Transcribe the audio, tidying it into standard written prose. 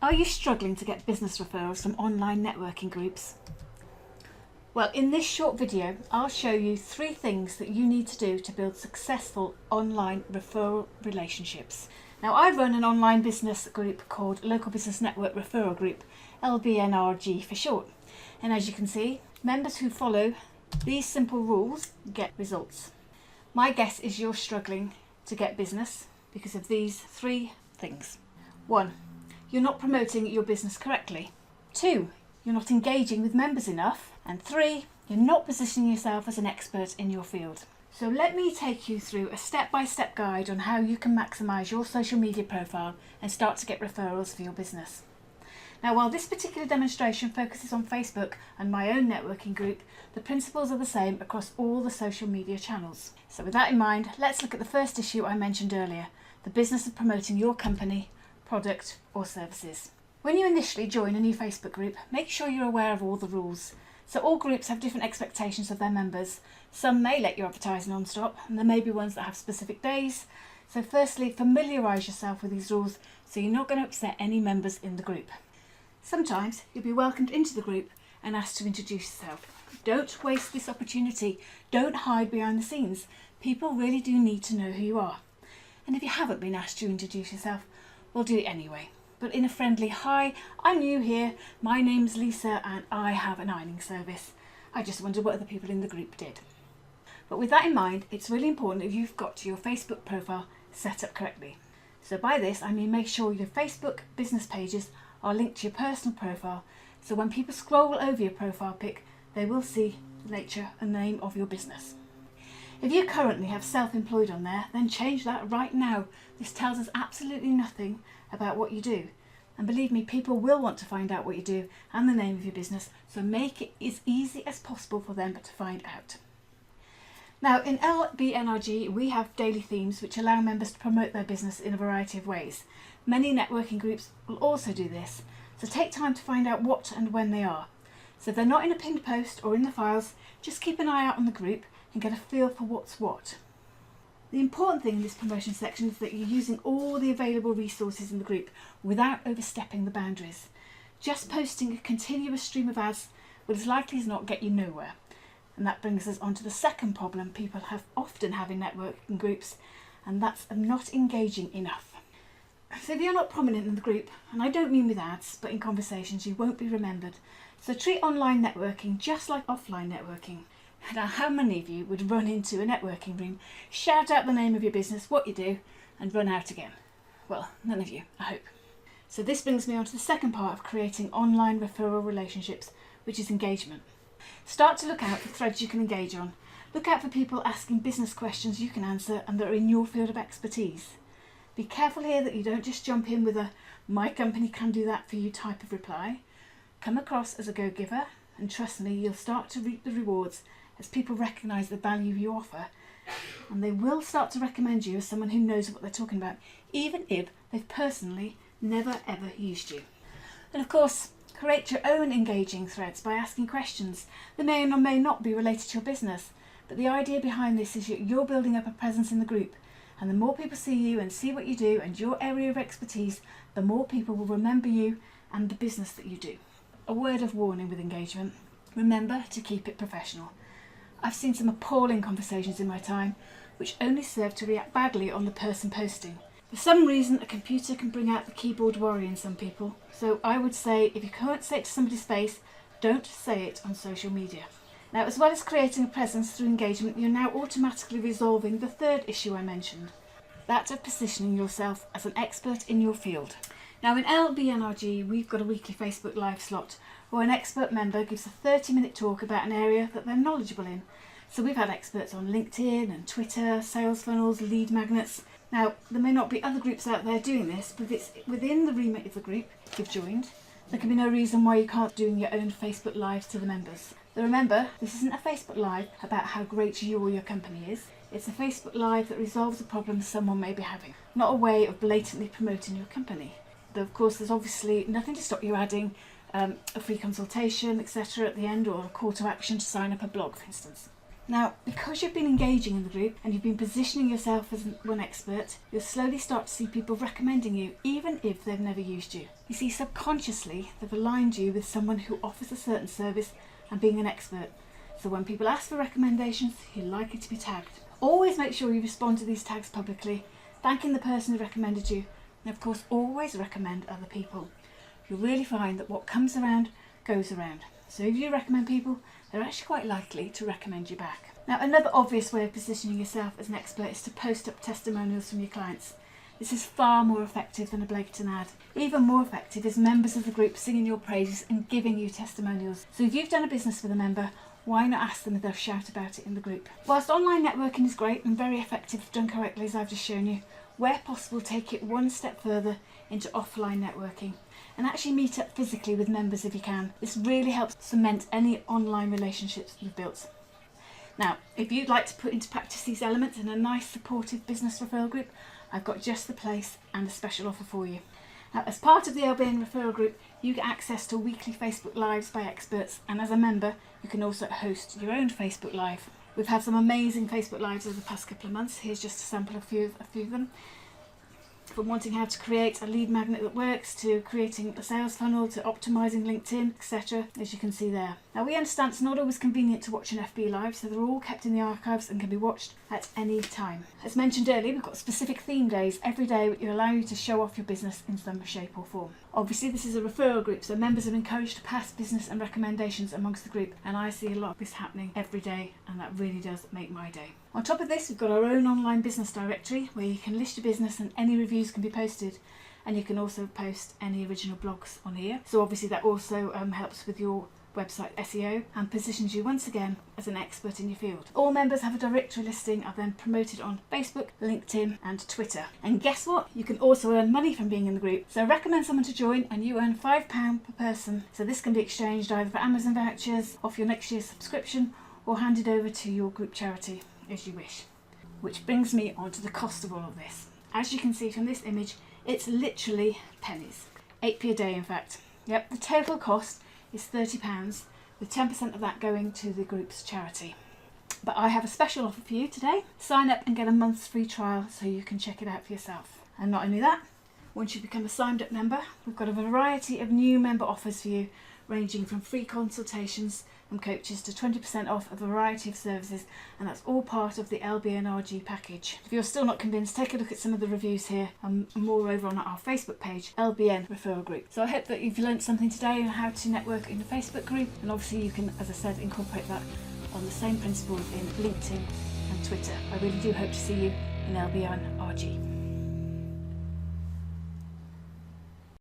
Are you struggling to get business referrals from online networking groups? Well, in this short video, I'll show you 3 things that you need to do to build successful online referral relationships. Now, I run an online business group called Local Business Network Referral Group, LBNRG for short. And as you can see, members who follow these simple rules get results. My guess is you're struggling to get business because of these 3 things. 1. You're not promoting your business correctly. 2. You're not engaging with members enough. And 3. You're not positioning yourself as an expert in your field. So let me take you through a step-by-step guide on how you can maximise your social media profile and start to get referrals for your business. Now, while this particular demonstration focuses on Facebook and my own networking group, the principles are the same across all the social media channels. So with that in mind, let's look at the first issue I mentioned earlier, the business of promoting your company, product or services. When you initially join a new Facebook group, make sure you're aware of all the rules. So all groups have different expectations of their members. Some may let you advertise non-stop, and there may be ones that have specific days. So firstly, familiarise yourself with these rules so you're not going to upset any members in the group. Sometimes you'll be welcomed into the group and asked to introduce yourself. Don't waste this opportunity. Don't hide behind the scenes. People really do need to know who you are. And if you haven't been asked to introduce yourself, we'll do it anyway. But in a friendly, "Hi, I'm new here. My name's Lisa and I have an ironing service. I just wondered what other people in the group did." But with that in mind, it's really important that you've got your Facebook profile set up correctly. So by this, I mean make sure your Facebook business pages are linked to your personal profile. So when people scroll over your profile pic, they will see the nature and name of your business. If you currently have self-employed on there, then change that right now. This tells us absolutely nothing about what you do. And believe me, people will want to find out what you do and the name of your business, so make it as easy as possible for them to find out. Now, in LBNRG, we have daily themes which allow members to promote their business in a variety of ways. Many networking groups will also do this, so take time to find out what and when they are. So if they're not in a pinned post or in the files, just keep an eye out on the group and get a feel for what's what. The important thing in this promotion section is that you're using all the available resources in the group without overstepping the boundaries. Just posting a continuous stream of ads will as likely as not get you nowhere. And that brings us on to the second problem people often have in networking groups, and that's not engaging enough. So if you're not prominent in the group, and I don't mean with ads, but in conversations, you won't be remembered. So treat online networking just like offline networking. Now, how many of you would run into a networking room, shout out the name of your business, what you do, and run out again? Well, none of you, I hope. So this brings me on to the second part of creating online referral relationships, which is engagement. Start to look out for threads you can engage on. Look out for people asking business questions you can answer and that are in your field of expertise. Be careful here that you don't just jump in with a "my company can do that for you" type of reply. Come across as a go-giver, and trust me, you'll start to reap the rewards as people recognise the value you offer, and they will start to recommend you as someone who knows what they're talking about, even if they've personally never ever used you. And of course, create your own engaging threads by asking questions that may or may not be related to your business, but the idea behind this is you're building up a presence in the group, and the more people see you and see what you do and your area of expertise, the more people will remember you and the business that you do. A word of warning with engagement: remember to keep it professional. I've seen some appalling conversations in my time which only serve to react badly on the person posting. For some reason, a computer can bring out the keyboard warrior in some people, so I would say if you can't say it to somebody's face, don't say it on social media. Now, as well as creating a presence through engagement, you're now automatically resolving the third issue I mentioned, that of positioning yourself as an expert in your field. Now, in LBNRG, we've got a weekly Facebook Live slot where an expert member gives a 30-minute talk about an area that they're knowledgeable in. So we've had experts on LinkedIn and Twitter, sales funnels, lead magnets. Now, there may not be other groups out there doing this, but if it's within the remit of the group you've joined, there can be no reason why you can't do your own Facebook Lives to the members. But remember, this isn't a Facebook Live about how great you or your company is. It's a Facebook Live that resolves a problem someone may be having, not a way of blatantly promoting your company. Though of course there's obviously nothing to stop you adding a free consultation, etc. at the end, or a call to action to sign up a blog, for instance. Now, because you've been engaging in the group and you've been positioning yourself as one expert, you'll slowly start to see people recommending you, even if they've never used you. You see, subconsciously, they've aligned you with someone who offers a certain service and being an expert. So when people ask for recommendations, you're likely to be tagged. Always make sure you respond to these tags publicly, thanking the person who recommended you, and of course, always recommend other people. You'll really find that what comes around goes around. So if you recommend people, they're actually quite likely to recommend you back. Now, another obvious way of positioning yourself as an expert is to post up testimonials from your clients. This is far more effective than a blatant ad. Even more effective is members of the group singing your praises and giving you testimonials. So if you've done a business with a member, why not ask them if they'll shout about it in the group? Whilst online networking is great and very effective if done correctly, as I've just shown you, where possible, take it one step further into offline networking and actually meet up physically with members if you can. This really helps cement any online relationships you've built. Now, if you'd like to put into practice these elements in a nice supportive business referral group, I've got just the place and a special offer for you. Now, as part of the LBN referral group, you get access to weekly Facebook Lives by experts, and as a member, you can also host your own Facebook Live. We've had some amazing Facebook Lives over the past couple of months. Here's just a sample of a few of them. From wanting how to create a lead magnet that works, to creating a sales funnel, to optimizing LinkedIn, etc., as you can see there. Now, we understand it's not always convenient to watch an FB Live, so they're all kept in the archives and can be watched at any time. As mentioned earlier, we've got specific theme days every day which allow you to show off your business in some shape or form. Obviously, this is a referral group, so members are encouraged to pass business and recommendations amongst the group, and I see a lot of this happening every day, and that really does make my day. On top of this, we've got our own online business directory where you can list your business and any reviews can be posted, and you can also post any original blogs on here. So obviously that also helps with your website SEO and positions you once again as an expert in your field. All members have a directory listing, are then promoted on Facebook, LinkedIn and Twitter. And guess what? You can also earn money from being in the group. So recommend someone to join and you earn £5 per person. So this can be exchanged either for Amazon vouchers, off your next year's subscription, or handed over to your group charity as you wish. Which brings me on to the cost of all of this. As you can see from this image, it's literally pennies. 8p a day in fact. Yep, the total cost is £30, with 10% of that going to the group's charity. But I have a special offer for you today. Sign up and get a month's free trial so you can check it out for yourself. And not only that, once you become a signed up member, we've got a variety of new member offers for you, ranging from free consultations from coaches to 20% off a variety of services, and that's all part of the LBNRG package. If you're still not convinced, take a look at some of the reviews here and more over on our Facebook page, LBN Referral Group. So I hope that you've learned something today on how to network in the Facebook group, and obviously you can, as I said, incorporate that on the same principles in LinkedIn and Twitter. I really do hope to see you in LBNRG.